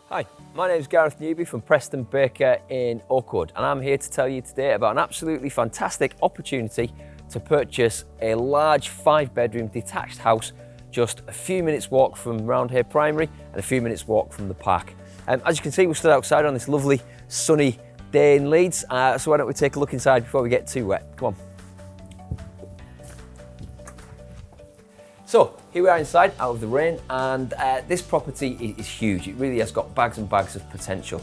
Hi, my name is Gareth Newby from Preston Baker in Oakwood, and I'm here to tell you today about an absolutely fantastic opportunity to purchase a large 5-bedroom detached house just a few minutes walk from Roundhay Primary and a few minutes walk from the park. As you can see, we're stood outside on this lovely sunny day in Leeds, so why don't we take a look inside before we get too wet. Come on. So here we are inside, out of the rain, and this property is huge. It really has got bags and bags of potential.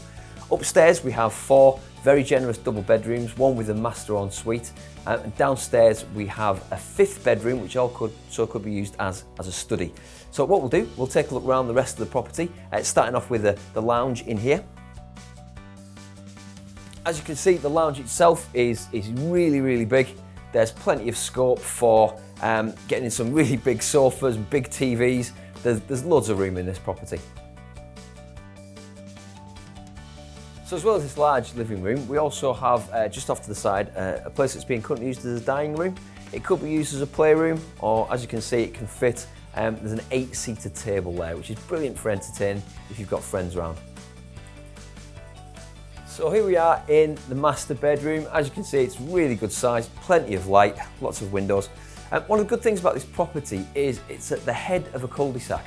Upstairs we have 4 very generous double bedrooms, one with a master ensuite, and downstairs we have a 5th bedroom which also could be used as a study. So what we'll do, we'll take a look around the rest of the property, starting off with the lounge in here. As you can see, the lounge itself is really big. There's plenty of scope for getting in some really big sofas, big TVs. There's loads of room in this property. So as well as this large living room, we also have just off to the side a place that's being currently used as a dining room. It could be used as a playroom, or as you can see, it can fit. There's an 8-seater table there, which is brilliant for entertaining if you've got friends around. So here we are in the master bedroom. As you can see, it's really good size, plenty of light, lots of windows. One of the good things about this property is it's at the head of a cul-de-sac.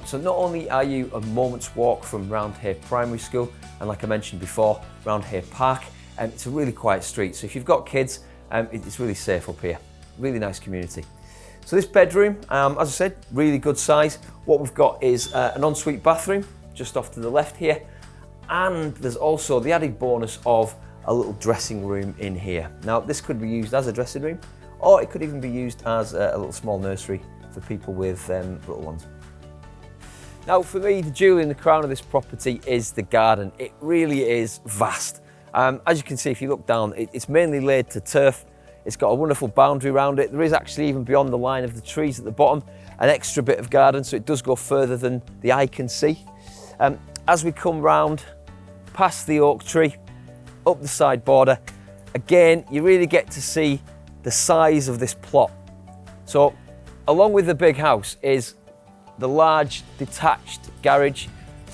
So not only are you a moment's walk from Roundhay Primary School, and like I mentioned before, Roundhay Park, it's a really quiet street. So if you've got kids, it's really safe up here. Really nice community. So this bedroom, as I said, really good size. What we've got is an ensuite bathroom, just off to the left here. And there's also the added bonus of a little dressing room in here. Now this could be used as a dressing room, or it could even be used as a little small nursery for people with little ones. Now for me, the jewel in the crown of this property is the garden. It really is vast. As you can see, if you look down, it's mainly laid to turf. It's got a wonderful boundary around it. There is actually, even beyond the line of the trees at the bottom, an extra bit of garden, so it does go further than the eye can see. As we come round, past the oak tree, up the side border, again, you really get to see the size of this plot. So along with the big house is the large detached garage.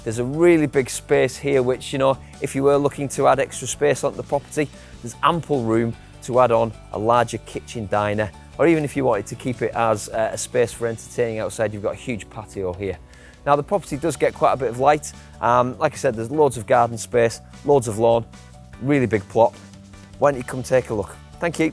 There's a really big space here, which, you know, if you were looking to add extra space onto the property, there's ample room to add on a larger kitchen diner, or even if you wanted to keep it as a space for entertaining outside, you've got a huge patio here. Now the property does get quite a bit of light. Like I said, there's loads of garden space, loads of lawn, really big plot. Why don't you come take a look? Thank you.